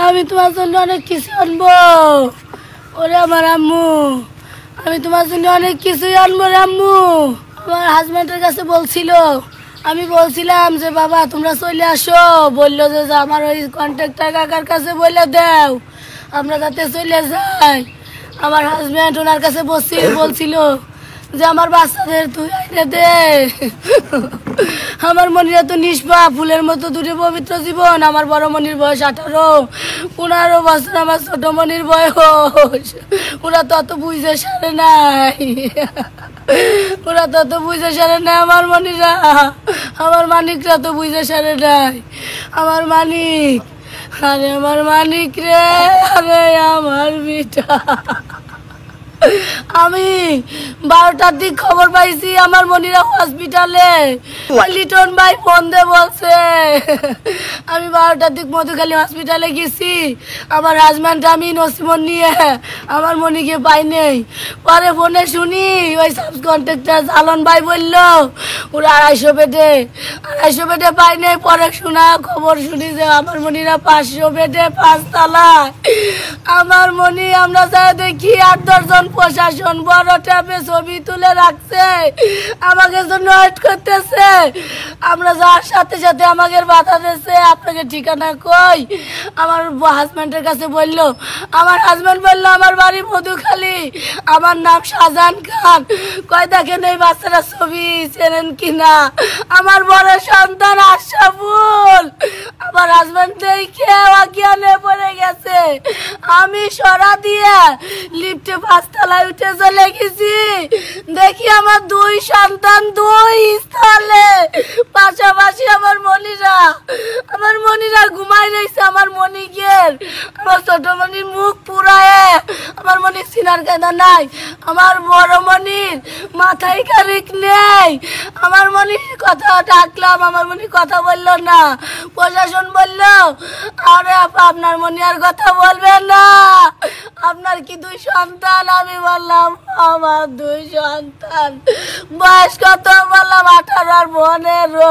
আমি তোমার জন্য অনেক কিছু আনবো। ওরে আমার আম্মু, আমি তোমার জন্য অনেক কিছুই আনবো রে আম্মু। আমার হাজব্যান্ডের কাছে বলছিল, আমি বলছিলাম যে বাবা তোমরা চলে আসো, বললো যে আমার ওই কন্ট্রাক্টর কাকার কাছে বলে দাও আমরা যাতে চলে যাই। আমার হাজব্যান্ড ওনার কাছে বলছিল যে আমার বাচ্চাদের তুই আইনে দে। আমার মনিরা তো নিষ্পাপ ফুলের মতো দূরে পবিত্র জীবন। আমার বড় মনির বয়স 18, 15 বছর আমার ছোট মনির বয়স। ওরা তত বুঝে সারে নাই, ওরা তত বুঝে সারে নাই। আমার মনিরা, আমার মানিকরা তো বুঝে সারে নাই। আমার মানিক, আরে আমার মানিক রে, আরে আমার বিটা। আমি 12টার দিক খবর পাইছি আমার মনিরা হসপিটালে। লিটন ভাই ফোন দিয়ে বলছে আমি 12টার দিক মধুখালী হসপিটালে গেছি। আমার হাজব্যান্ড আমি নসিমন নিয়ে আমার মনিকে পাই নেই। পরে ফোনে শুনি ওই সাব কন্ট্রাক্টর জালন ভাই বললো ওরা 250 বেডে পাই নেই। পরে শোনা খবর শুনি যে আমার মনিরা 500 বেডে 5 তলায়। আমার মনি আমরা যাই দেখি 8-10 জন প্রশাসন বড় ট্যাবে ছবি তুলে রাখছে, আমাকে জন্য ওয়েট করতেছে। আমরা যাওয়ার সাথে সাথে আমাকে বাধা দিচ্ছে, আপনাকে ঠিকানা কই? আমার হাজব্যান্ডের কাছে বললো। আমার হাজব্যান্ড বললো আমার বাড়ি মধুখালী, আমার নাম শাহজাহান খান। কয় দেখেন এই বাচ্চারা ছবি চেনেন কিনা? আমার বড় সন্তান আশরাফুল। আমার হাজব্যান্ড দেখে অজ্ঞানে পড়ে গেছে। আমি সরা দিয়ে লিফটে 5 তলায় উঠে চলে গেছি। দেখি আমার 2 সন্তান 2 স্থলে, পাশাপাশি আমার মনিরা ঘুমাই রয়েছে। আমার মনিকের, আমার ছোট মনির মুখ পুরায়, আমার মনির সিনার কাঁদা নাই, আমার বড় মনির মাথায় কারিক নেই। আমার মনির কথা ডাকলাম, আমার মনি কথা বললো না। প্রশাসন বললো আরে আপা আপনার মনি আর কথা বলবেন না, আপনার কি 2 সন্তান? আমি বললাম আমার 2 সন্তান। বয়স কত? বললাম 18 আর 15।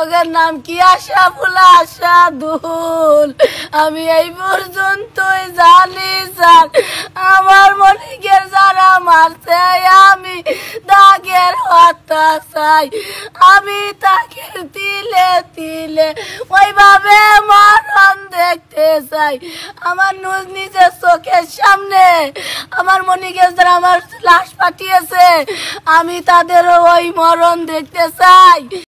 ওদের নাম কি? আশরাফুল, আশাদুল। আমি এই পর্যন্তই জানি স্যার। আমার মনিকে যারা মারছে আমি তাকের হত্যা চাই। আমি তাকে তিলে তিলে ওইভাবে মরণ দেখতে চাই। আমার নিজের চোখের সামনে আমার মনিকে যারা আমার লাশ পাঠিয়েছে আমি তাদের ওই মরণ দেখতে চাই।